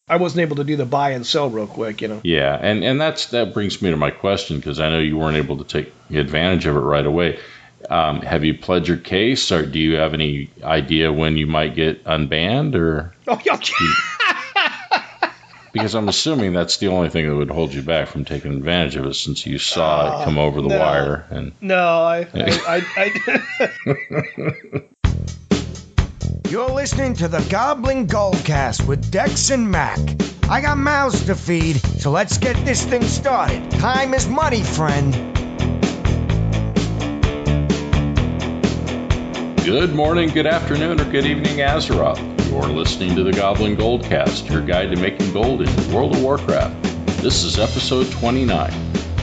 I wasn't able to do the buy and sell real quick, Yeah, and that brings me to my question, because I know you weren't able to take advantage of it right away. Have you pled your case, or do you have any idea when you might get unbanned, or? Oh, yeah. Because I'm assuming that's the only thing that would hold you back from taking advantage of it, since you saw it come over the wire. And no, I You're listening to the Goblin Goldcast with Dex and Mac. I got mouths to feed, so let's get this thing started. Time is money, friend. Good morning, good afternoon, or good evening, Azeroth. You're listening to the Goblin Goldcast, your guide to making gold in World of Warcraft. This is episode 29.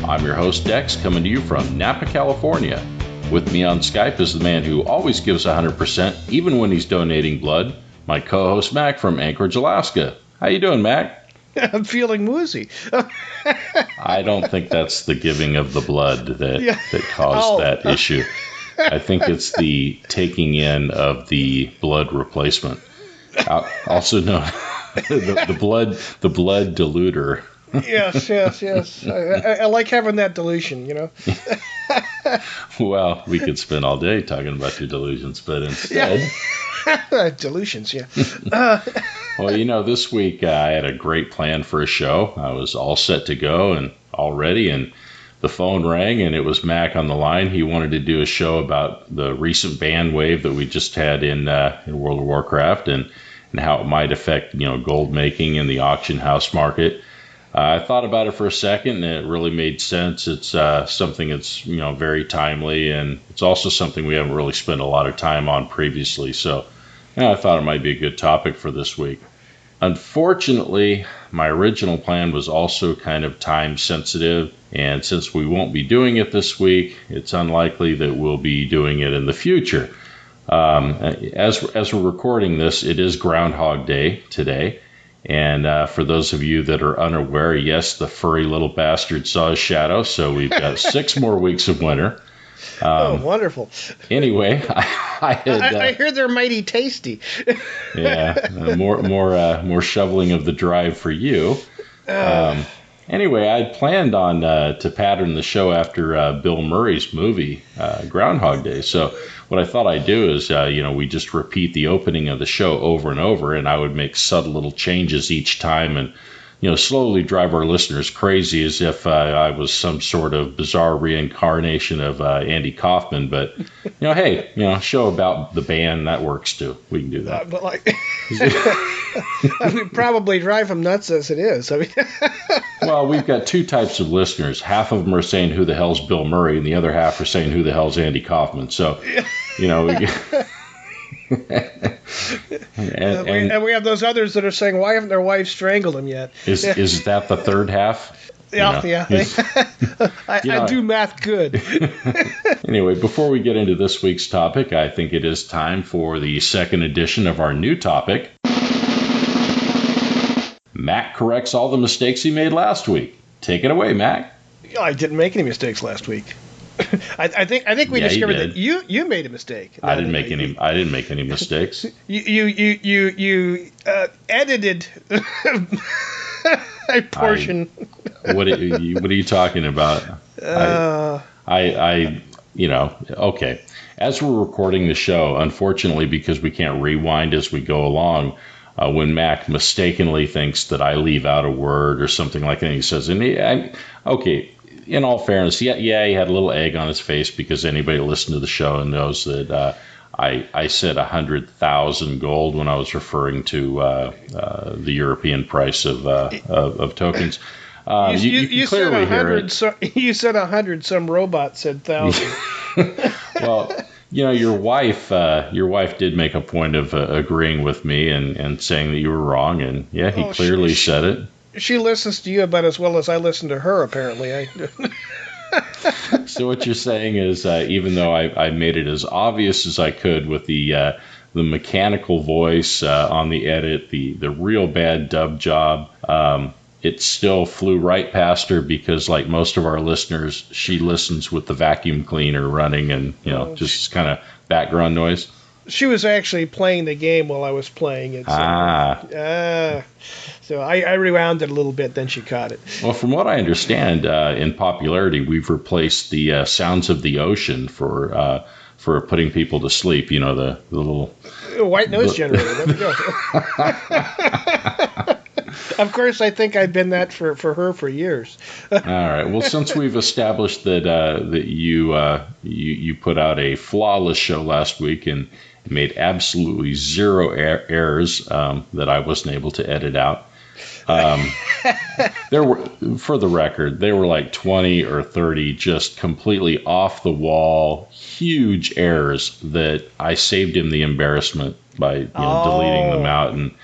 I'm your host, Dex, coming to you from Napa, California. With me on Skype is the man who always gives 100%, even when he's donating blood, my co-host, Mac, from Anchorage, Alaska. How you doing, Mac? I'm feeling woozy. I don't think that's the giving of the blood that caused that issue. I think it's the taking in of the blood replacement, also known the blood diluter. Yes. I like having that dilution, Well, we could spend all day talking about your delusions, but instead... Delusions, yeah. Well, this week I had a great plan for a show. I was all set to go and all ready, and the phone rang, and it was Mac on the line. He wanted to do a show about the recent ban wave that we just had in World of Warcraft, and how it might affect, gold making in the auction house market. I thought about it for a second, and it really made sense. It's something that's, very timely, and it's also something we haven't really spent a lot of time on previously. So I thought it might be a good topic for this week. Unfortunately, my original plan was also kind of time sensitive, and since we won't be doing it this week, it's unlikely that we'll be doing it in the future. As we're recording this, it is Groundhog Day today. And for those of you that are unaware, yes, the furry little bastard saw his shadow, so we've got 6 more weeks of winter. Wonderful. Anyway, I hear they're mighty tasty. Yeah, more shoveling of the drive for you. Anyway, I'd planned on to pattern the show after Bill Murray's movie, Groundhog Day. So what I thought I'd do is, we just repeat the opening of the show over and over, and I would make subtle little changes each time and, slowly drive our listeners crazy as if I was some sort of bizarre reincarnation of Andy Kaufman. But, hey, show about the band, that works too. We can do that. But I would probably drive them nuts as it is. I mean, well, we've got 2 types of listeners. Half of them are saying, who the hell's Bill Murray? And the other half are saying, who the hell's Andy Kaufman? So, we and we have those others that are saying, why haven't their wives strangled him yet? Is that the third half? Yeah. I do math good. Anyway, before we get into this week's topic, I think it is time for the second edition of our new topic. Mac corrects all the mistakes he made last week. Take it away, Mac. I didn't make any mistakes last week. I think we discovered that you made a mistake. I didn't make any mistakes. You edited a portion. What are you talking about? Okay. As we're recording the show, unfortunately, because we can't rewind as we go along, when Mac mistakenly thinks that I leave out a word or something like that, he says, okay. In all fairness, he had a little egg on his face, because anybody who listened to the show knows that I said 100,000 gold when I was referring to the European price of tokens. You clearly hear it. You said 100. Some robot said 1,000. Well, your wife did make a point of agreeing with me and saying that you were wrong, and he clearly said it. She listens to you about as well as I listen to her, apparently. So what you're saying is, even though I made it as obvious as I could with the mechanical voice on the edit, the real bad dub job, it still flew right past her, because like most of our listeners, she listens with the vacuum cleaner running and, just kind of background noise. She was actually playing the game while I was playing it. So I rewound it a little bit, then she caught it. Well, from what I understand, in popularity, we've replaced the sounds of the ocean for putting people to sleep. You know, the little white noise generator. There we go. Of course, I think I've been that for her for years. All right. Well, since we've established that you put out a flawless show last week and made absolutely zero errors that I wasn't able to edit out. There were, for the record, there were like 20 or 30 just completely off the wall, huge errors that I saved him the embarrassment by deleting them out and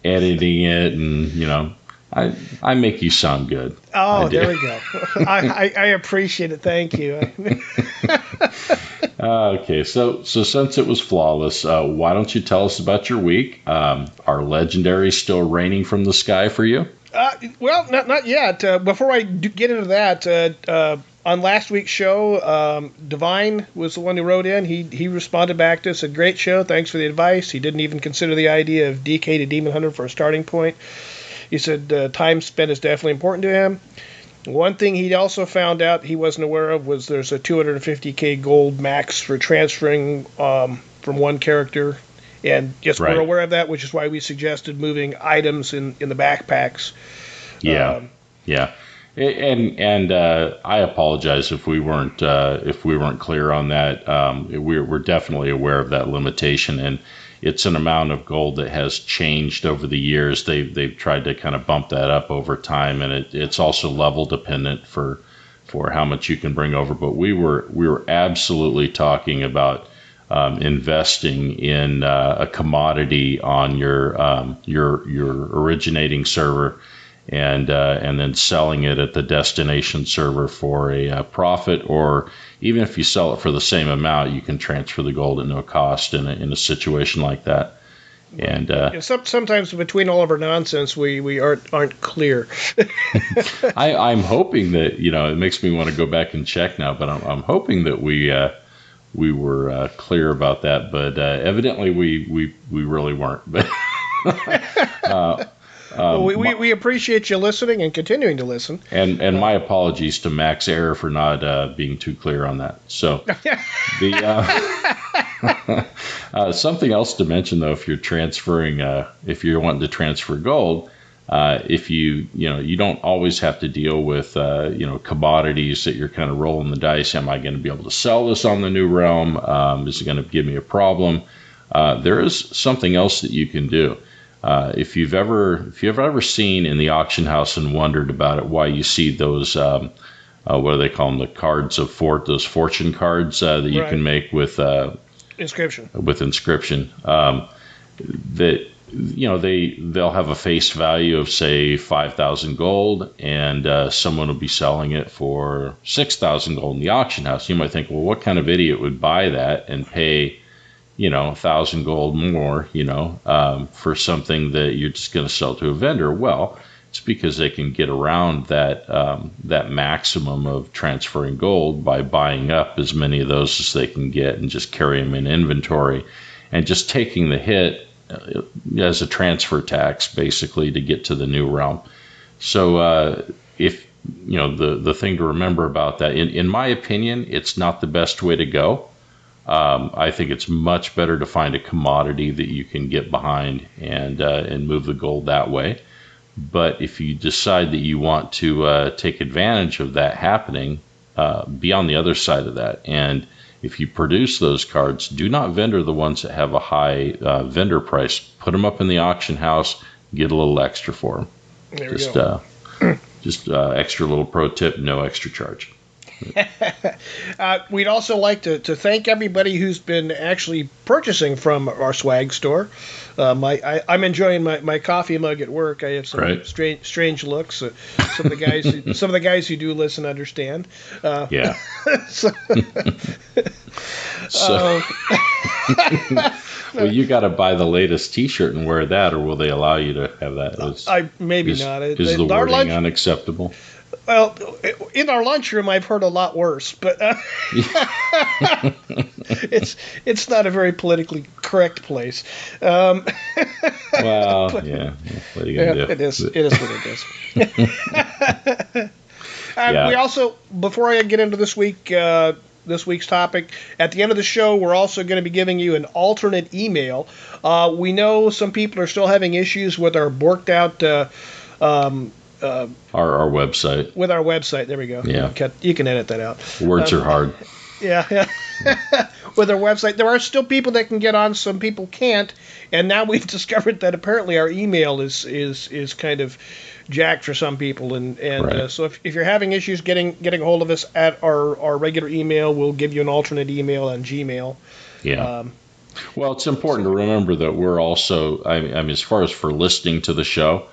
editing it, and I make you sound good. Oh, there we go. I appreciate it. Thank you. Okay, so since it was flawless, why don't you tell us about your week? Are legendaries still raining from the sky for you? Well, not yet. Before I get into that, on last week's show, Divine was the one who wrote in. He responded back to us, said, "Great show, thanks for the advice." He didn't even consider the idea of DK to Demon Hunter for a starting point. He said time spent is definitely important to him. One thing he also found out he wasn't aware of was there's a 250k gold max for transferring from one character. And yes, right. We're aware of that, which is why we suggested moving items in the backpacks. Yeah. And I apologize if we weren't clear on that. We're definitely aware of that limitation, and it's an amount of gold that has changed over the years. They've tried to kind of bump that up over time, and it's also level dependent for how much you can bring over. But we were absolutely talking about investing in a commodity on your originating server, and then selling it at the destination server for a profit, or even if you sell it for the same amount, you can transfer the gold at no cost in a situation like that. And sometimes between all of our nonsense, we aren't clear. I'm hoping that it makes me want to go back and check now, but I'm hoping that we were clear about that, but evidently we really weren't. But we appreciate you listening and continuing to listen. And my apologies to Max Air for not being too clear on that. So something else to mention, though, if you're transferring, if you're wanting to transfer gold, if you don't always have to deal with commodities that you're kind of rolling the dice. Am I going to be able to sell this on the new realm? Is it going to give me a problem? There is something else that you can do. If you've ever seen in the auction house and wondered about it, why you see those what do they call them, the cards of those fortune cards that you can make with inscription. With inscription, that they'll have a face value of, say, 5,000 gold, and someone will be selling it for 6,000 gold in the auction house. You might think, well, what kind of idiot would buy that and pay 1,000 gold more, for something that you're just going to sell to a vendor? Well, it's because they can get around that maximum of transferring gold by buying up as many of those as they can get and just carry them in inventory, and just taking the hit as a transfer tax, basically, to get to the new realm. So if the thing to remember about that, in my opinion, it's not the best way to go. I think it's much better to find a commodity that you can get behind and move the gold that way. But if you decide that you want to take advantage of that happening, be on the other side of that. And if you produce those cards, do not vendor the ones that have a high vendor price. Put them up in the auction house, get a little extra for them. There we go. Just extra little pro tip, no extra charge. We'd also like to thank everybody who's been actually purchasing from our swag store. I'm enjoying my coffee mug at work. I have some strange looks. Some of the guys who do listen understand. Yeah. Well, you got to buy the latest T-shirt and wear that, or will they allow you to have that? Maybe not. Is the wording unacceptable? Well, in our lunchroom, I've heard a lot worse, but it's not a very politically correct place. Well, yeah. What are you gonna do? It is what it is. We also, before I get into this week's topic, at the end of the show, we're also going to be giving you an alternate email. We know some people are still having issues with our borked out. Our website. With our website, there we go. Yeah. You can edit that out. Words are hard. Yeah. With our website, there are still people that can get on. Some people can't, and now we've discovered that apparently our email is kind of jacked for some people, and right. So if you're having issues getting a hold of us at our regular email, we'll give you an alternate email on Gmail. Yeah. Well, it's important to remember that we're also, I mean, as far as for listening to the show,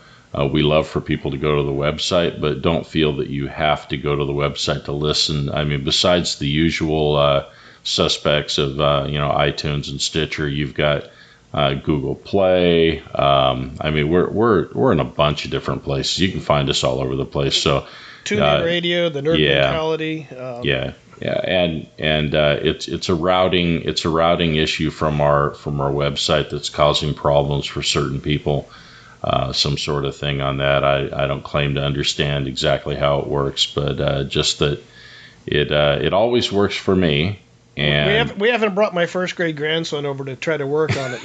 we love for people to go to the website, but don't feel that you have to go to the website to listen. I mean, besides the usual suspects of iTunes and Stitcher, you've got Google Play. I mean, we're in a bunch of different places. You can find us all over the place. So TuneIn Radio, the Nerd Mentality. Yeah, and it's a routing issue from our website that's causing problems for certain people. Some sort of thing on that. I don't claim to understand exactly how it works, but just that it always works for me. And we haven't brought my first grade grandson over to try to work on it.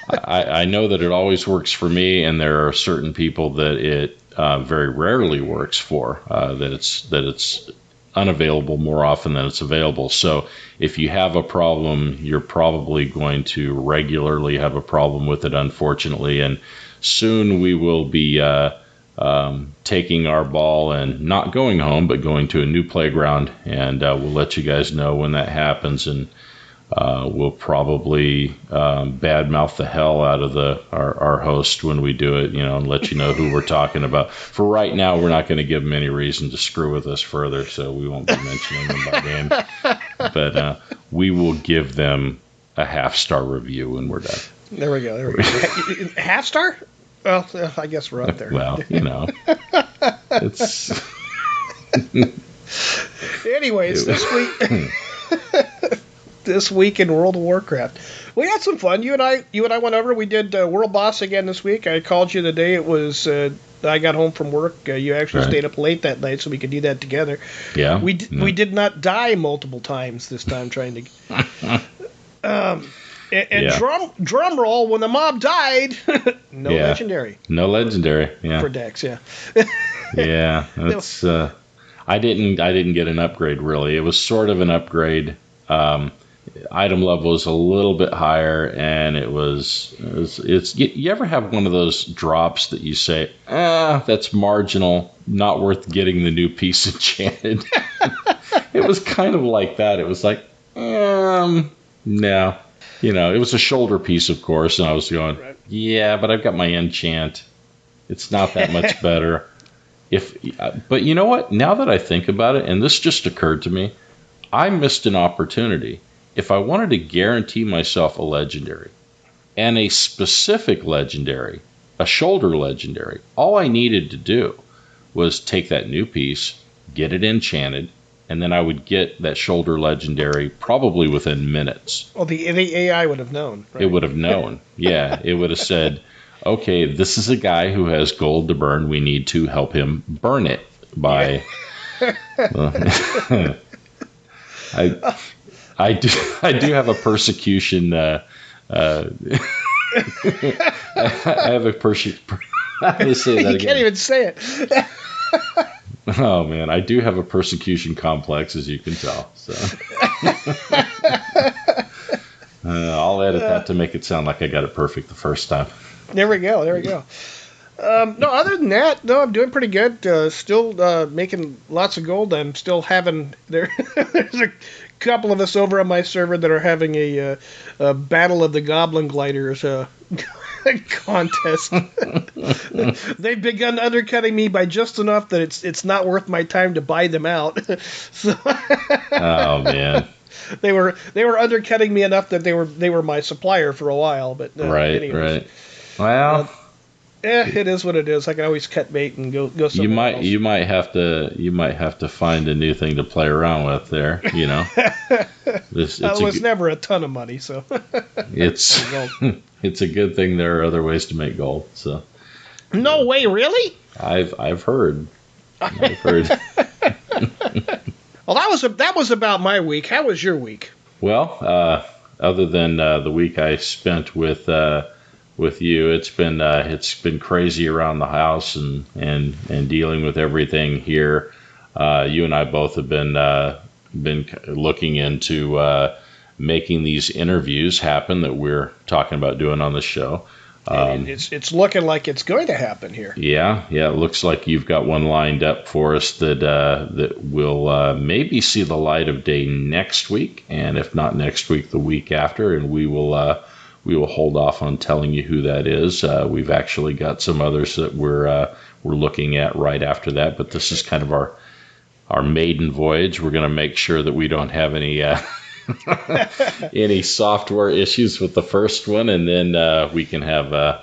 I know that it always works for me, and there are certain people that it very rarely works for. That it's unavailable more often than it's available. So if you have a problem, you're probably going to regularly have a problem with it, unfortunately. And soon we will be taking our ball and not going home, but going to a new playground. And we'll let you guys know when that happens. And we'll probably badmouth the hell out of our host when we do it, and let you know who we're talking about. For right now, we're not going to give them any reason to screw with us further, so we won't be mentioning them by name. But we will give them a 5-star review when we're done. There we go. Half star? Well, I guess we're up there. Well, it's. Anyways, this week in World of Warcraft, we had some fun. You and I went over. We did World Boss again this week. I called you the day it was. I got home from work. You actually stayed up late that night, so we could do that together. Yeah. We did not die multiple times this time trying to. Drum roll, when the mob died, legendary. No legendary. Yeah. For Dex, yeah. Yeah, that's. I didn't get an upgrade really. It was sort of an upgrade. Item level was a little bit higher, and it's. You ever have one of those drops that you say, that's marginal, not worth getting the new piece enchanted? It was kind of like that. It was like, no. It was a shoulder piece, of course, and I was going, yeah, but I've got my enchant. It's not that much better. But you know what? Now that I think about it, and this just occurred to me, I missed an opportunity. If I wanted to guarantee myself a legendary, and a specific legendary, a shoulder legendary, all I needed to do was take that new piece, get it enchanted, and then I would get that shoulder legendary probably within minutes. Well, the AI would have known. Right? It would have known. Yeah, it would have said, okay, this is a guy who has gold to burn. We need to help him burn it by... Yeah. I do have a persecution. I have a persecution. You can't even say it. Oh man, I do have a persecution complex, as you can tell. So I'll edit that to make it sound like I got it perfect the first time. There we go. No, other than that, no, I'm doing pretty good. Still making lots of gold. I'm still having there's a couple of us over on my server that are having a battle of the Goblin Gliders contest. They've begun undercutting me by just enough that it's not worth my time to buy them out. So, oh man. They were undercutting me enough that they were my supplier for a while, but right. Well, It is what it is. I can always cut bait and go somewhere else. You might have to find a new thing to play around with there. It was never a ton of money, so it's it's a good thing there are other ways to make gold. So no way, really? I've heard. Well, that was about my week. How was your week? Well, other than the week I spent with you, it's been crazy around the house and dealing with everything here. You and I both have been looking into making these interviews happen that we're talking about doing on the show. And it's looking like it's going to happen here. Yeah. It looks like you've got one lined up for us that will maybe see the light of day next week, and if not next week, the week after. And we will hold off on telling you who that is. We've actually got some others that we're looking at right after that, but this is kind of our maiden voyage. We're going to make sure that we don't have any any software issues with the first one, and then we can have a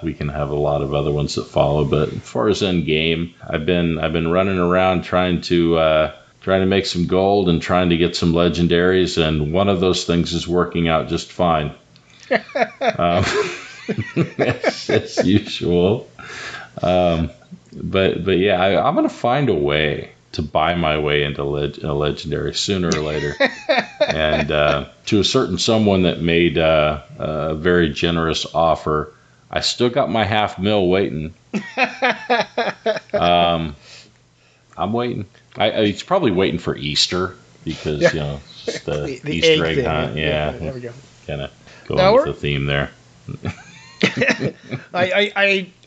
lot of other ones that follow. But as far as end game, I've been running around trying to make some gold and trying to get some legendaries, and one of those things is working out just fine. As usual. But yeah, I'm gonna find a way to buy my way into a legendary sooner or later. And to a certain someone that made a very generous offer, I still got my $500,000 waiting. I'm waiting. It's probably waiting for Easter because it's the Easter egg hunt. Yeah, there we go. Kind of going with the theme there.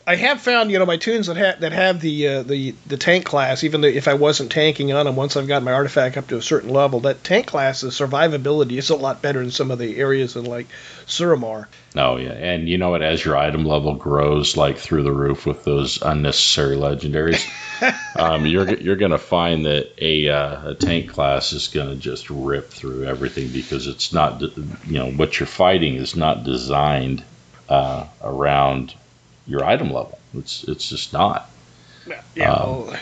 I have found my tunes that have the tank class, even though if I wasn't tanking on them, once I've got my artifact up to a certain level, that tank class's survivability is a lot better in some of the areas in like Suramar. Oh yeah, and you know what? As your item level grows like through the roof with those unnecessary legendaries, you're gonna find that a tank class is gonna just rip through everything because it's not what you're fighting is not designed around your item level. It's just not. Yeah.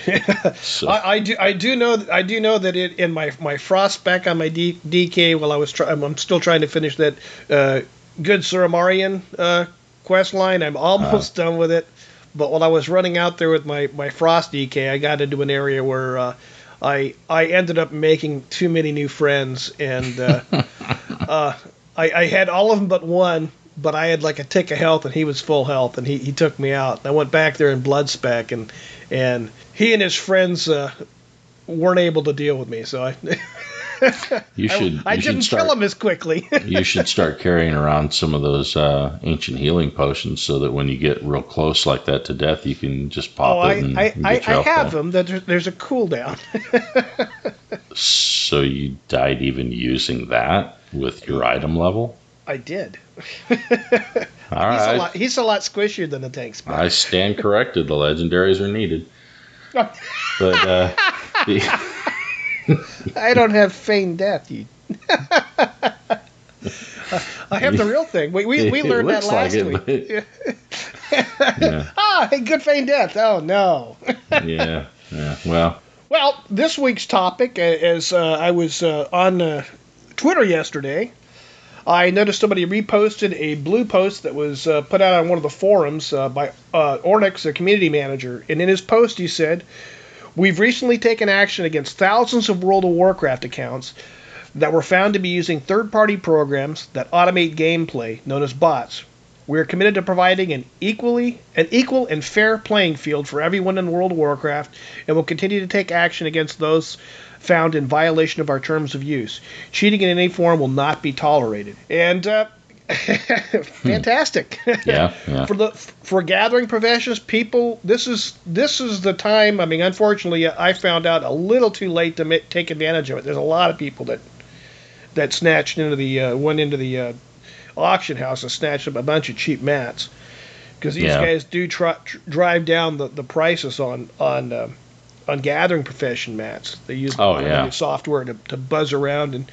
So. I do know that in my frost spec on my DK while I'm still trying to finish that good Suramarian quest line. I'm almost done with it. But while I was running out there with my frost DK, I got into an area where I ended up making too many new friends, and I had all of them but one. But I had like a tick of health, and he was full health, and he took me out. And I went back there in blood spec, and he and his friends weren't able to deal with me. So I didn't kill him as quickly. You should start carrying around some of those ancient healing potions, so that when you get real close like that to death, you can just pop it and get your health have back. them. There's a cooldown. So you died even using that with your item level? I did. All right. He's a lot squishier than the tank spec. I stand corrected. The legendaries are needed. But I don't have feigned death. I have the real thing. We learned that last week. Yeah. Hey, good feigned death. Oh no. Yeah. Well, this week's topic, as I was on Twitter yesterday, I noticed somebody reposted a blue post that was put out on one of the forums by Ornix, the community manager. And in his post, he said, "We've recently taken action against thousands of World of Warcraft accounts that were found to be using third-party programs that automate gameplay, known as bots. We are committed to providing an equal and fair playing field for everyone in World of Warcraft, and will continue to take action against those found in violation of our terms of use. Cheating in any form will not be tolerated." And fantastic. Yeah. For gathering professions, people, this is the time. I mean, unfortunately, I found out a little too late to take advantage of it. There's a lot of people that snatched into went into the auction house and snatched up a bunch of cheap mats, because these guys do drive down the prices on gathering profession mats. They use software to buzz around,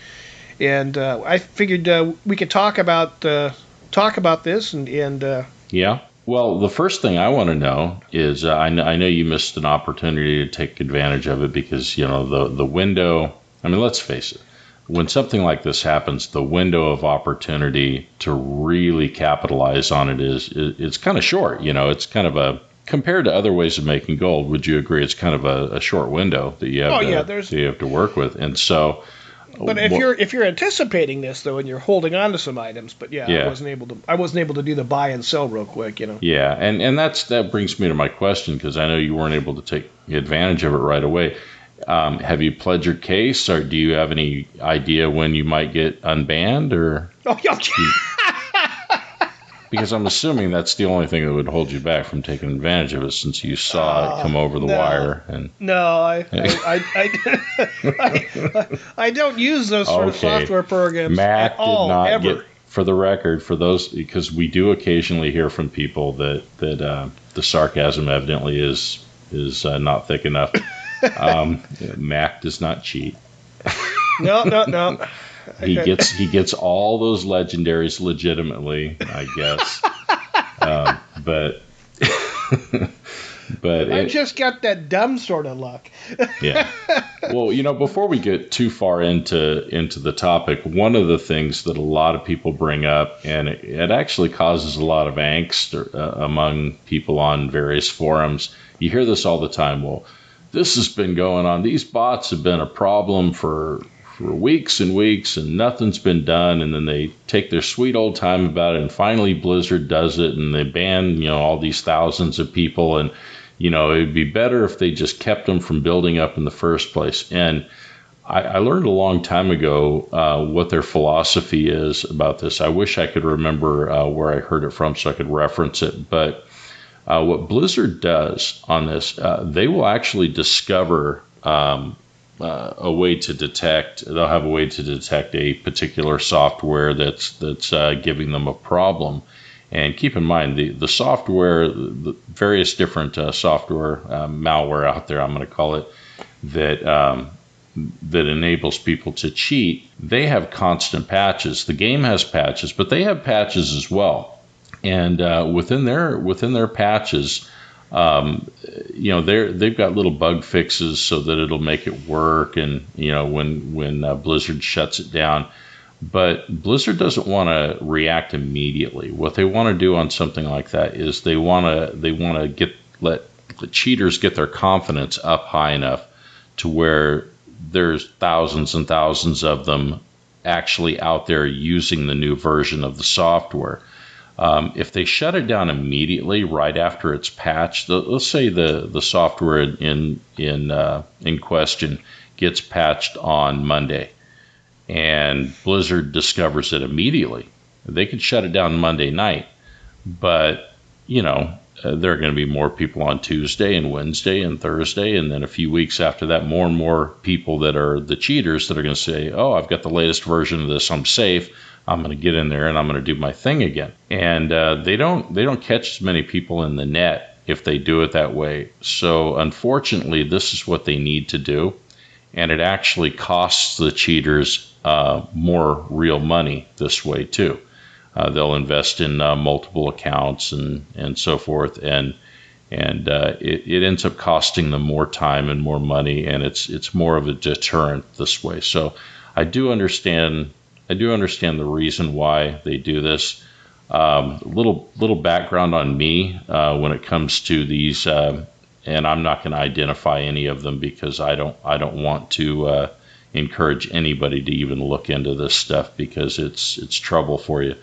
and I figured we could talk about this and yeah. Well, the first thing I want to know is I know you missed an opportunity to take advantage of it because, the window, I mean, let's face it, when something like this happens, the window of opportunity to really capitalize on it it's kind of short. It's kind of compared to other ways of making gold, would you agree it's kind of a short window that you have, that you have to work with? And so... But if you're anticipating this though, and you're holding on to some items, but I wasn't able to do the buy and sell real quick, Yeah, and that brings me to my question, because I know you weren't able to take advantage of it right away. Have you pled your case, or do you have any idea when you might get unbanned, or? Because I'm assuming that's the only thing that would hold you back from taking advantage of it, since you saw it come over the wire. And I don't use those sort of software programs Mac at all, did not ever. Get, for the record, for those, because we do occasionally hear from people that the sarcasm evidently is not thick enough. Mac does not cheat. No. He gets all those legendaries legitimately, I guess. But I just got that dumb sort of luck. Yeah. Well, before we get too far into the topic, one of the things that a lot of people bring up, and it actually causes a lot of angst among people on various forums. You hear this all the time. Well, this has been going on. These bots have been a problem for weeks and weeks, and nothing's been done. And then they take their sweet old time about it, and finally Blizzard does it, and they ban all these thousands of people. And it would be better if they just kept them from building up in the first place. And I learned a long time ago what their philosophy is about this. I wish I could remember where I heard it from so I could reference it. But what Blizzard does on this, they will actually discover a way to detect. They'll have a way to detect a particular software that's giving them a problem. And keep in mind the software, the various different software malware out there, I'm going to call it, that enables people to cheat. They have constant patches. The game has patches, but they have patches as well. And within their patches, they've got little bug fixes so that it'll make it work. And when Blizzard shuts it down. But Blizzard doesn't want to react immediately. What they want to do on something like that is they want to let the cheaters get their confidence up high enough to where there's thousands and thousands of them actually out there using the new version of the software. If they shut it down immediately right after it's patched, let's say the software in question gets patched on Monday, and Blizzard discovers it immediately, they could shut it down Monday night. But, there are going to be more people on Tuesday and Wednesday and Thursday. And then a few weeks after that, more and more people that are the cheaters that are going to say, oh, I've got the latest version of this. I'm safe. I'm going to get in there and I'm going to do my thing again. And they don't catch as many people in the net if they do it that way. So unfortunately, this is what they need to do. And it actually costs the cheaters more real money this way, too. They'll invest in multiple accounts and so forth. And it ends up costing them more time and more money. And it's more of a deterrent this way. So I do understand the reason why they do this. Little background on me when it comes to these, and I'm not going to identify any of them because I don't want to encourage anybody to even look into this stuff because it's trouble for you.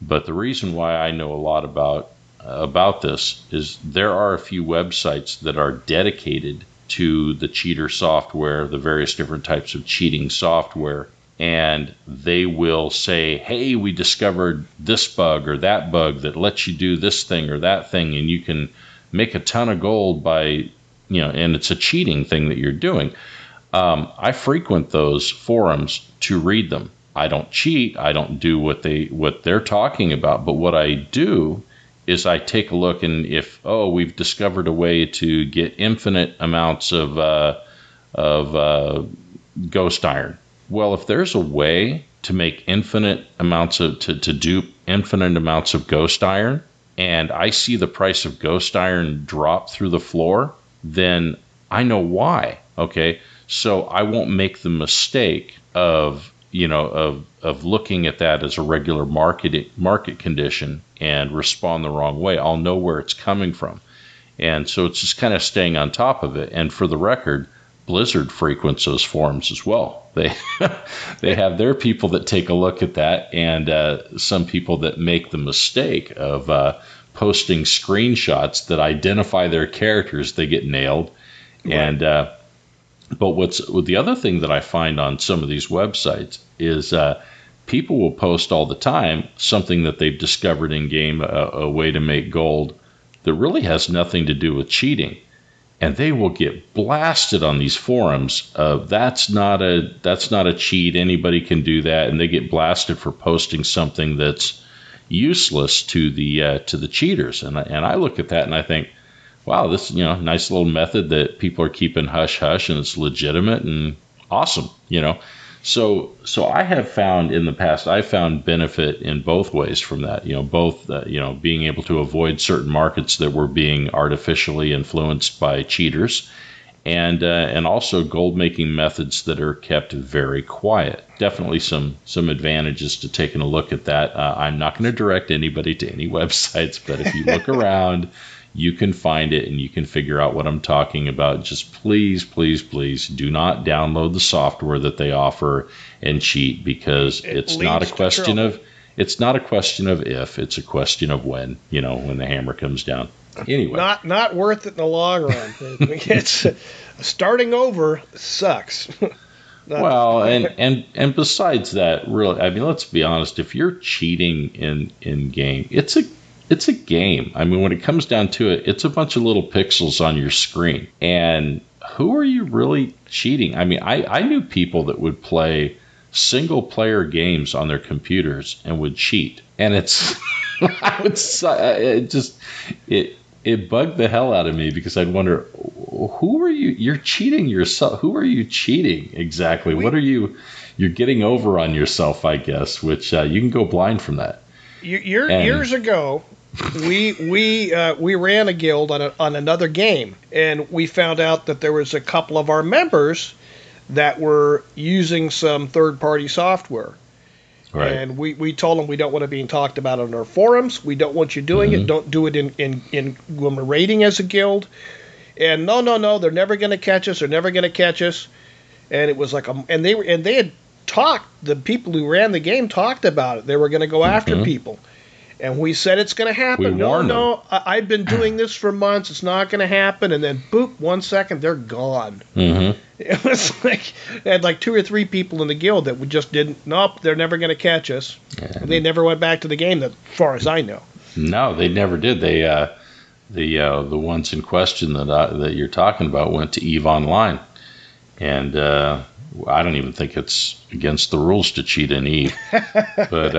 But the reason why I know a lot about this is there are a few websites that are dedicated to the cheater software, the various different types of cheating software. And they will say, hey, we discovered this bug or that bug that lets you do this thing or that thing, and you can make a ton of gold by, and it's a cheating thing that you're doing. I frequent those forums to read them. I don't cheat. I don't do what they're talking about. But what I do is I take a look, and if, we've discovered a way to get infinite amounts of ghost iron. Well, if there's a way to make infinite amounts to dupe infinite amounts of ghost iron, and I see the price of Ghost Iron drop through the floor, then I know why. Okay, so I won't make the mistake of looking at that as a regular market condition and respond the wrong way. I'll know where it's coming from, and so it's just kind of staying on top of it. And for the record, Blizzard frequents those forums as well. They have their people that take a look at that, and some people that make the mistake of posting screenshots that identify their characters. They get nailed. Right. And but the other thing that I find on some of these websites is people will post all the time something that they've discovered in game, a way to make gold that really has nothing to do with cheating. And they will get blasted on these forums of that's not a cheat. Anybody can do that, and they get blasted for posting something that's useless to the cheaters. And I look at that and I think, wow, this nice little method that people are keeping hush hush, and it's legitimate and awesome. So I have found in the past, I found benefit in both ways from that. Both being able to avoid certain markets that were being artificially influenced by cheaters, and also gold making methods that are kept very quiet. Definitely some advantages to taking a look at that. I'm not going to direct anybody to any websites, but if you look around, you can find it and you can figure out what I'm talking about. Just please, please, please do not download the software that they offer and cheat, because it's not a question of if, it's a question of when, when the hammer comes down. Anyway, not worth it in the long run. It's starting over sucks. Well, and besides that, really, I mean, let's be honest, if you're cheating in game, it's a game. I mean, when it comes down to it, it's a bunch of little pixels on your screen. And who are you really cheating? I mean, I knew people that would play single-player games on their computers and would cheat. And it bugged the hell out of me, because I'd wonder, who are you? You're cheating yourself. Who are you cheating exactly? What are you? You're getting over on yourself, I guess, which you can go blind from that. Years ago, we ran a guild on another game, and we found out that there was a couple of our members that were using some third-party software. Right. And we told them we don't want it being talked about on our forums. We don't want you doing it. Don't do it in when we're raiding as a guild. And no, they're never going to catch us. They're never going to catch us. And it was like they had talked. The people who ran the game talked about it. They were going to go after people. And we said it's going to happen. No, I've been doing this for months. It's not going to happen. And then, boop, 1 second, they're gone. Mm-hmm. It was like, they had like 2 or 3 people in the guild that just didn't, nope, they're never going to catch us. Yeah. They never went back to the game, as far as I know. No, they never did. They, the ones in question that you're talking about went to EVE Online. And I don't even think it's against the rules to cheat in EVE. But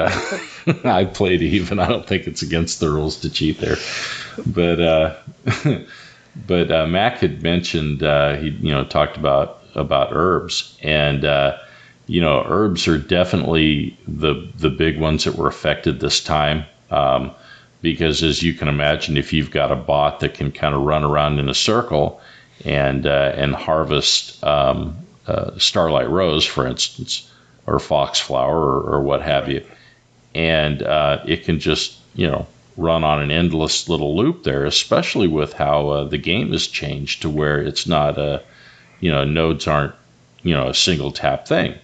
I played EVE, and I don't think it's against the rules to cheat there. But Mac had mentioned he talked about herbs, and herbs are definitely the big ones that were affected this time, because as you can imagine, if you've got a bot that can kind of run around in a circle and harvest Starlight Rose, for instance, or Foxflower, or what have you, and it can just run on an endless little loop there, especially with how the game has changed to where it's not nodes aren't a single tap thing.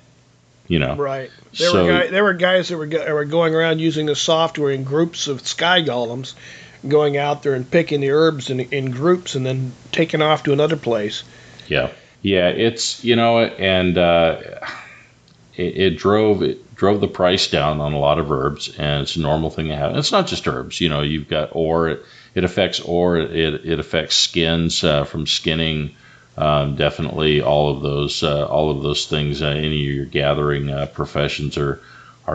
Right. There were guys that were going around using the software in groups of sky golems, going out there and picking the herbs in groups and then taking off to another place. Yeah, it's and it drove the price down on a lot of herbs, and it's a normal thing to have. It's not just herbs. You've got ore. It affects ore. It affects skins from skinning. Definitely all of those things. Any of your gathering professions are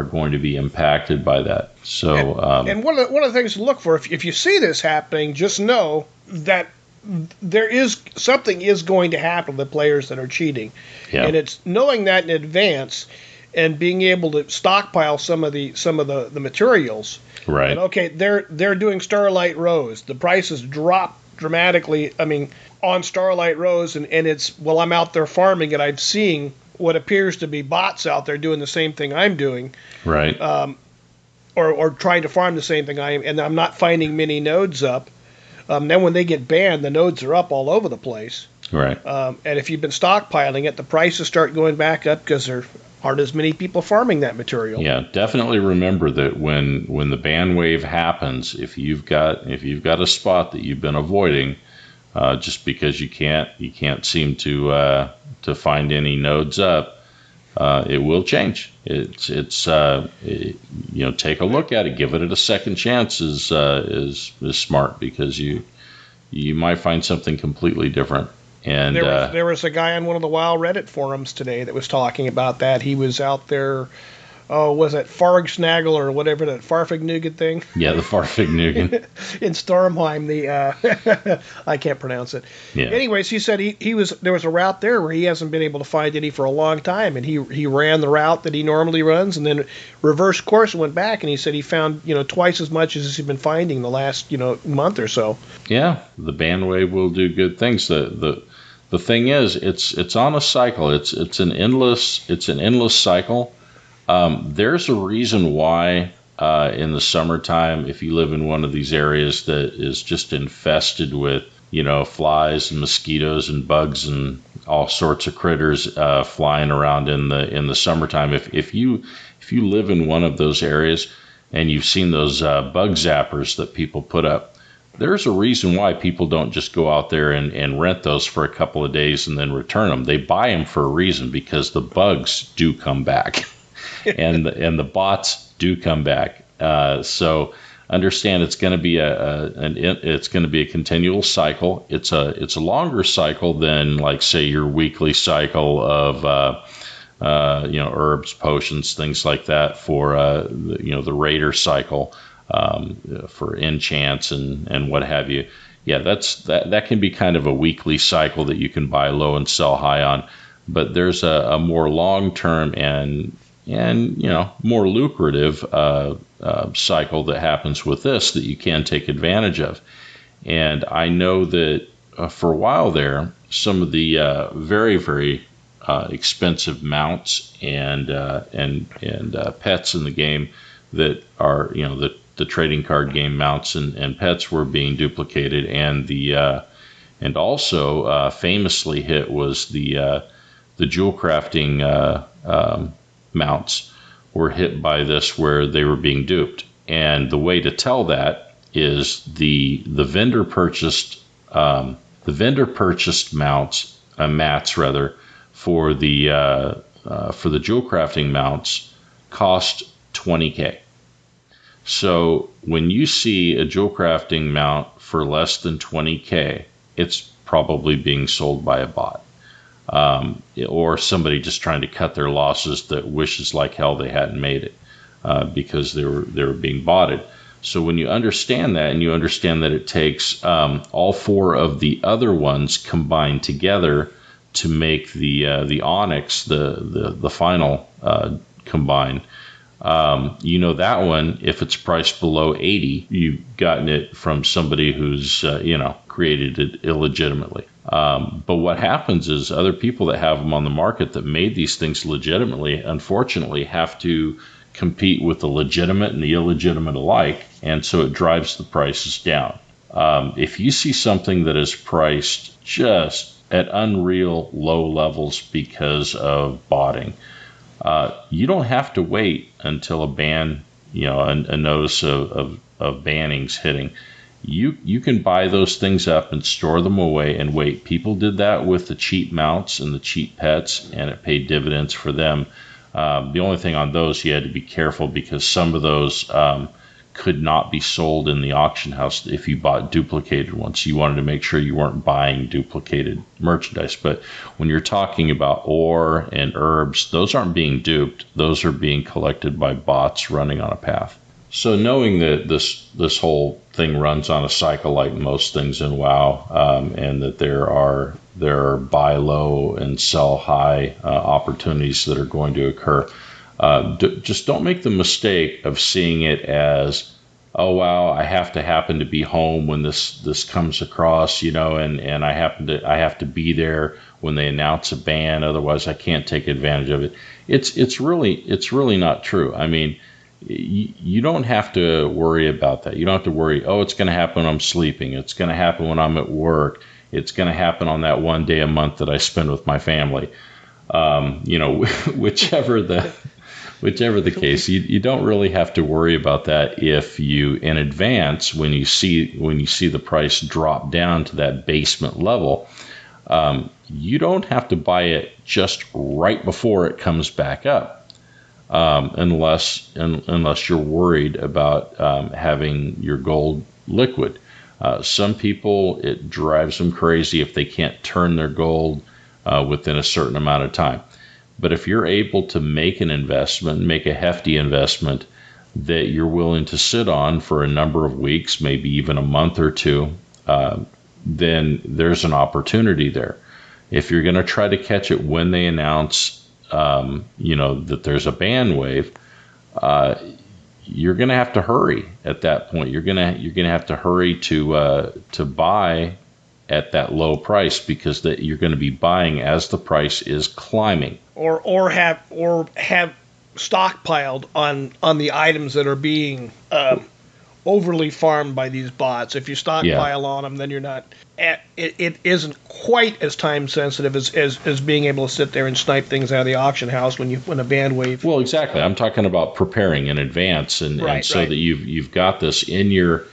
going to be impacted by that. So and one of the things to look for, if you see this happening, just know that something is going to happen to the players that are cheating. Yeah. And it's knowing that in advance and being able to stockpile some of the materials Right. And okay, they're doing Starlight Rose. The prices drop dramatically. I mean, on Starlight Rose, and it's while I'm out there farming it, I'm seeing what appears to be bots out there doing the same thing I'm doing. Right. Or trying to farm the same thing I am, and I'm not finding many nodes up. Then when they get banned, the nodes are up all over the place. Right. And if you've been stockpiling it, the prices start going back up because there aren't as many people farming that material. Yeah, definitely remember that when the ban wave happens, if you've got a spot that you've been avoiding, just because you can't seem to find any nodes up, it will change. Take a look at it, give it a second chance is smart, because you might find something completely different. And there was a guy on one of the WoW Reddit forums today that was talking about that. He was out there. Oh, was it Fargsnaggle or whatever, that Farfignugan thing? Yeah, the Farfignugan. In Stormheim, I can't pronounce it. Yeah. Anyways, he said there was a route there where he hasn't been able to find any for a long time, and he ran the route that he normally runs, and then reversed course and went back, and he said he found twice as much as he's been finding the last month or so. Yeah, the ban wave will do good things. The thing is, it's on a cycle. It's an endless cycle. There's a reason why in the summertime, if you live in one of these areas that is just infested with, flies and mosquitoes and bugs and all sorts of critters flying around in the summertime, if you live in one of those areas and you've seen those bug zappers that people put up, there's a reason why people don't just go out there and rent those for a couple of days and then return them. They buy them for a reason, because the bugs do come back. and the bots do come back. So understand it's going to be a continual cycle. It's a longer cycle than, like, say, your weekly cycle of herbs, potions, things like that for the raider cycle for enchants and what have you. Yeah, that can be kind of a weekly cycle that you can buy low and sell high on. But there's a more long term and more lucrative cycle that happens with this that you can take advantage of. And I know that for a while there, some of the very, very expensive mounts and pets in the game that are the trading card game mounts and pets were being duplicated, and also famously hit was the jewel crafting mounts were hit by this, where they were being duped. And the way to tell that is the vendor purchased mats for the jewel crafting mounts cost $20K. So when you see a jewel crafting mount for less than $20K, it's probably being sold by a bot. Or somebody just trying to cut their losses that wishes like hell they hadn't made it because they were being botted. So when you understand that, and you understand that it takes all four of the other ones combined together to make the Onyx, the final combine, that one, if it's priced below 80, you've gotten it from somebody who's created it illegitimately. But what happens is other people that have them on the market that made these things legitimately, unfortunately, have to compete with the legitimate and the illegitimate alike, and so it drives the prices down. If you see something that is priced just at unreal low levels because of botting, you don't have to wait until a ban, a notice of banning's hitting. You can buy those things up and store them away and wait. People did that with the cheap mounts and the cheap pets, and it paid dividends for them. The only thing on those, you had to be careful, because some of those could not be sold in the auction house if you bought duplicated ones. You wanted to make sure you weren't buying duplicated merchandise. But when you're talking about ore and herbs, those aren't being duped. Those are being collected by bots running on a path. So knowing that this whole thing runs on a cycle like most things in WoW, and that there are buy low and sell high opportunities that are going to occur, just don't make the mistake of seeing it as oh wow, I have to happen to be home when this comes across, and I have to be there when they announce a ban, otherwise I can't take advantage of it. It's really not true. I mean, you don't have to worry about that. You don't have to worry, oh, it's going to happen when I'm sleeping. It's going to happen when I'm at work. It's going to happen on that one day a month that I spend with my family. Whichever the case, you don't really have to worry about that if you, in advance, when you see the price drop down to that basement level, you don't have to buy it just right before it comes back up, unless you're worried about having your gold liquid. Some people, it drives them crazy if they can't turn their gold within a certain amount of time. But if you're able to make an investment, make a hefty investment that you're willing to sit on for a number of weeks, maybe even a month or two, then there's an opportunity there. If you're going to try to catch it when they announce, that there's a ban wave, you're going to have to hurry at that point. You're going to have to hurry to buy at that low price, because you're going to be buying as the price is climbing, or have stockpiled on the items that are being overly farmed by these bots. If you stockpile on them, then you're not. It isn't quite as time sensitive as being able to sit there and snipe things out of the auction house when a ban wave. Well, exactly. I'm talking about preparing in advance, and so that you've got this in your.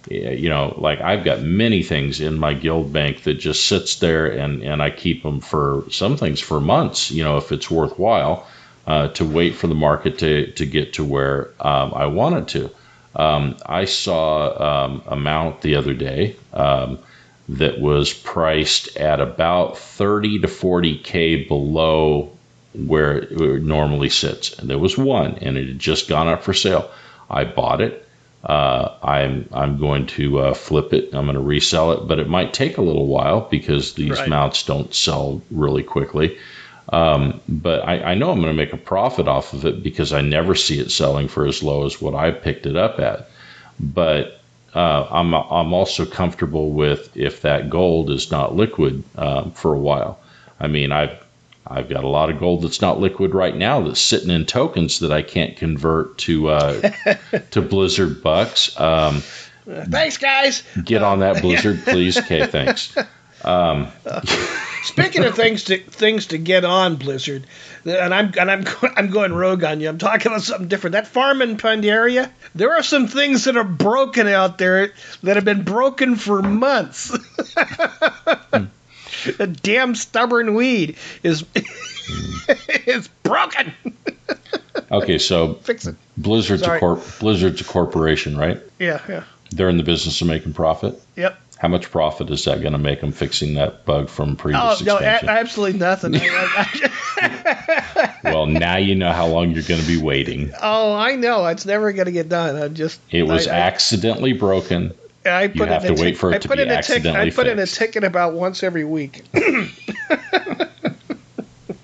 Like I've got many things in my guild bank that just sits there, and I keep them for some things for months, if it's worthwhile, to wait for the market to get to where I want it to. I saw a mount the other day that was priced at about 30 to 40K below where it normally sits. And there was one, and it had just gone up for sale. I bought it. I'm going to flip it. I'm going to resell it, but it might take a little while because these mounts don't sell really quickly. But I know I'm going to make a profit off of it because I never see it selling for as low as what I picked it up at. But I'm also comfortable with if that gold is not liquid for a while. I mean, I've got a lot of gold that's not liquid right now that's sitting in tokens that I can't convert to Blizzard bucks. Thanks, guys. Get on that, Blizzard, please. Okay, thanks. Speaking of things to get on, Blizzard, and I'm going rogue on you. I'm talking about something different. That farm in Pandaria, there are some things that are broken out there that have been broken for months. A damn stubborn weed is broken. Okay, so fix it. Blizzard's a corporation, right? Yeah. They're in the business of making profit. Yep. How much profit is that going to make them fixing that bug from previous expansion? No, absolutely nothing. Well, now you know how long you're going to be waiting. Oh, I know. It's never going to get done. It was accidentally broken. You have to wait for it to be accidentally fixed. I put in a ticket about once every week.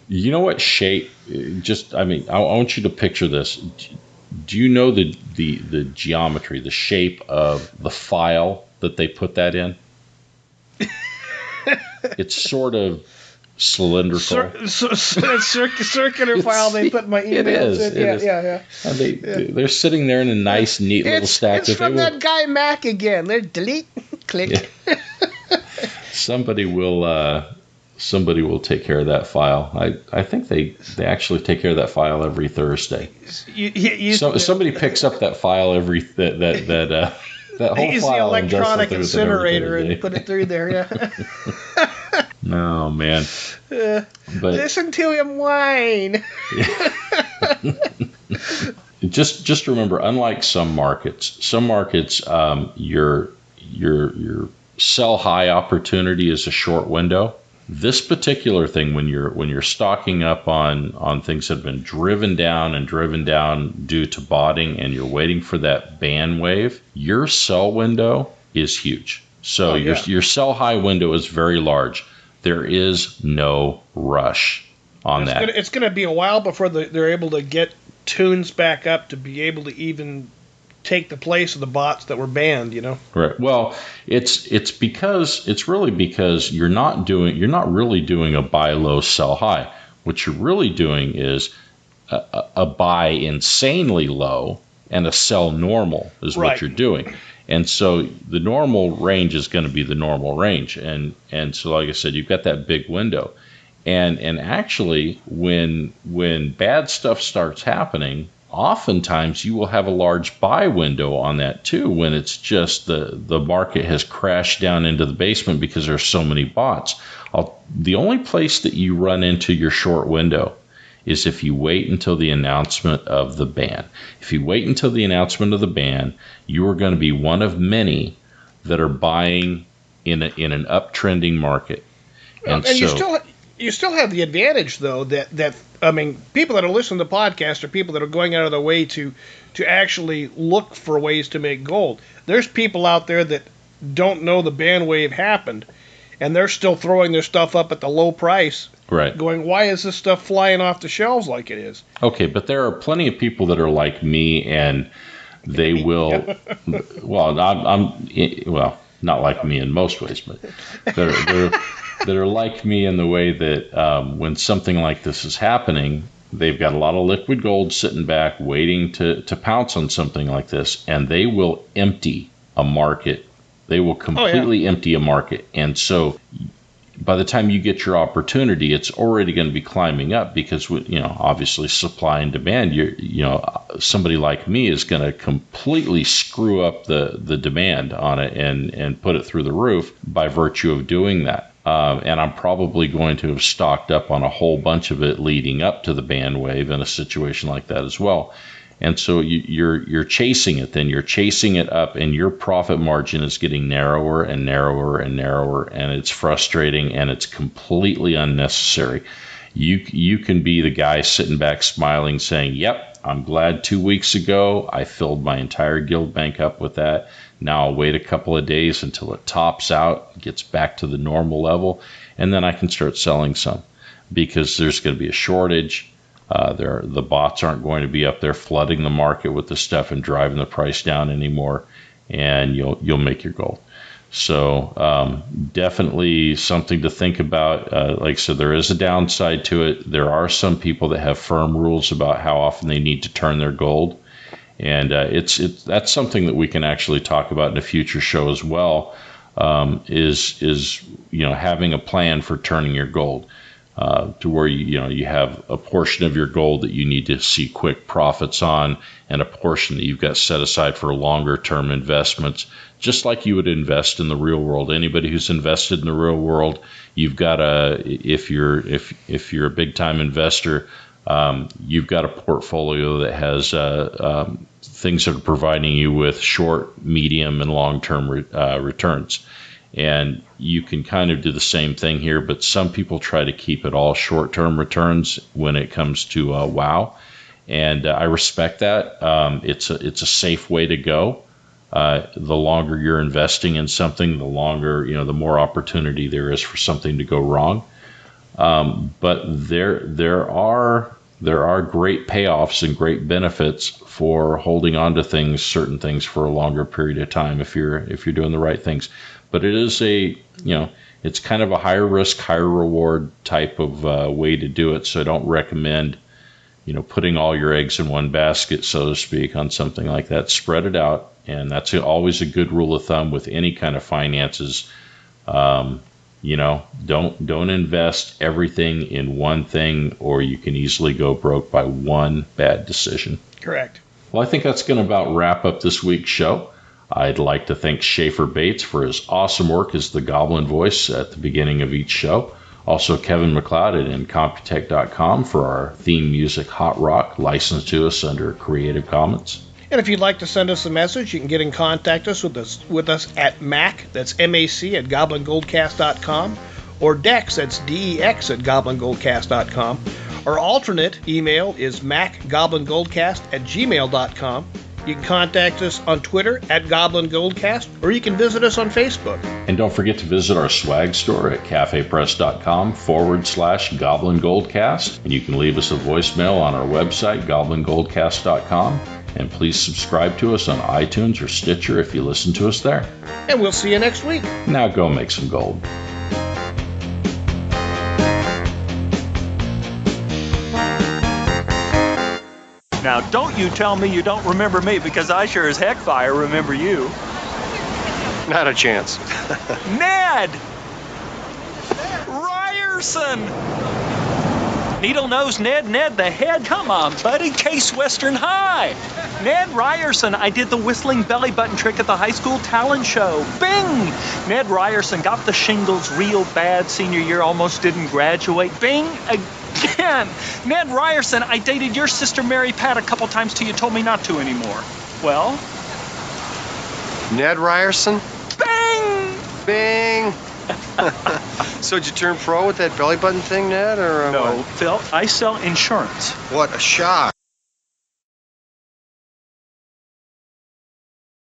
You know what shape? I want you to picture this. Do you know the geometry, the shape of the file that they put that in? It's sort of cylindrical. Circular file they put my emails in. Yeah. And they're sitting there in a nice, neat little stack. It's from that guy Mac again. They're delete, click. Yeah. Somebody will take care of that file. I think they actually take care of that file every Thursday. Somebody picks up that file that whole use file. Use the electronic incinerator and put it through there. Yeah. Oh man! But listen to him whine. Just remember, unlike some markets, your sell high opportunity is a short window. This particular thing, when you're stocking up on things that have been driven down due to botting, and you're waiting for that ban wave, your sell window is huge. So your sell high window is very large. There is no rush on that. It's going to be a while before they're able to get tunes back up to be able to even take the place of the bots that were banned, Right. Well, it's really because you're not really doing a buy low, sell high. What you're really doing is a buy insanely low and a sell normal is what you're doing. And so the normal range is going to be the normal range. And so, like I said, you've got that big window. And actually, when bad stuff starts happening, oftentimes you will have a large buy window on that too, when it's just the market has crashed down into the basement because there's so many bots. The only place that you run into your short window is if you wait until the announcement of the ban. If you wait until the announcement of the ban, you are going to be one of many that are buying in an uptrending market. And you still have the advantage, though, that people that are listening to the podcast are people that are going out of their way to actually look for ways to make gold. There's people out there that don't know the ban wave happened, and they're still throwing their stuff up at the low price. Right. Going, why is this stuff flying off the shelves like it is? Okay, but there are plenty of people that are like me, and they will. Well, I'm not like me in most ways, but that are like me in the way that when something like this is happening, they've got a lot of liquid gold sitting back waiting to pounce on something like this, and they will empty a market. They will completely empty a market. And so by the time you get your opportunity, it's already going to be climbing up because, obviously supply and demand, somebody like me is going to completely screw up the demand on it and put it through the roof by virtue of doing that. And I'm probably going to have stocked up on a whole bunch of it leading up to the ban wave in a situation like that as well. And so you're chasing it, then you're chasing it up, and your profit margin is getting narrower and narrower and narrower, and it's frustrating and it's completely unnecessary. You can be the guy sitting back smiling saying, yep, I'm glad 2 weeks ago I filled my entire guild bank up with that. Now I'll wait a couple of days until it tops out, gets back to the normal level, and then I can start selling some because there's going to be a shortage. The bots aren't going to be up there flooding the market with the stuff and driving the price down anymore, and you'll make your gold. So definitely something to think about. Like I said, there is a downside to it. There are some people that have firm rules about how often they need to turn their gold, and that's something that we can actually talk about in a future show as well. Is having a plan for turning your gold. To where you have a portion of your gold that you need to see quick profits on, and a portion that you've got set aside for longer term investments, just like you would invest in the real world. Anybody who's invested in the real world, you've got if you're a big time investor, you've got a portfolio that has things that are providing you with short, medium, and long term returns. And you can kind of do the same thing here, but some people try to keep it all short-term returns when it comes to WoW, and I respect that. It's a safe way to go. The longer you're investing in something, the longer the more opportunity there is for something to go wrong. But there are great payoffs and great benefits for holding on to certain things for a longer period of time if you're doing the right things. But it is it's kind of a higher risk, higher reward type of way to do it. So I don't recommend, putting all your eggs in one basket, so to speak, on something like that. Spread it out. And that's always a good rule of thumb with any kind of finances. Don't invest everything in one thing, or you can easily go broke by one bad decision. Correct. Well, I think that's going to about wrap up this week's show. I'd like to thank Schaefer Bates for his awesome work as the Goblin voice at the beginning of each show. Also, Kevin MacLeod at Incompetech.com for our theme music, Hot Rock, licensed to us under Creative Commons. And if you'd like to send us a message, you can get in contact with us at Mac, that's MAC, at GoblinGoldcast.com, or Dex, that's DEX, at GoblinGoldcast.com. Our alternate email is macgoblingoldcast@gmail.com. You can contact us on Twitter at Goblin Goldcast, or you can visit us on Facebook. And don't forget to visit our swag store at cafepress.com/Goblin Goldcast. And you can leave us a voicemail on our website, GoblinGoldcast.com. And please subscribe to us on iTunes or Stitcher if you listen to us there. And we'll see you next week. Now go make some gold. Now, don't you tell me you don't remember me, because I sure as heck fire remember you. Not a chance. Ned! Ryerson! Needle-nosed Ned the head. Come on, buddy. Case Western High. Ned Ryerson. I did the whistling belly button trick at the high school talent show. Bing! Ned Ryerson got the shingles real bad senior year, almost didn't graduate. Bing! Again! Ned Ryerson. I dated your sister Mary Pat a couple times till you told me not to anymore. Well? Ned Ryerson? Bing! Bing! So did you turn pro with that belly button thing, Ned, or No, what? Phil, I sell insurance. What a shock.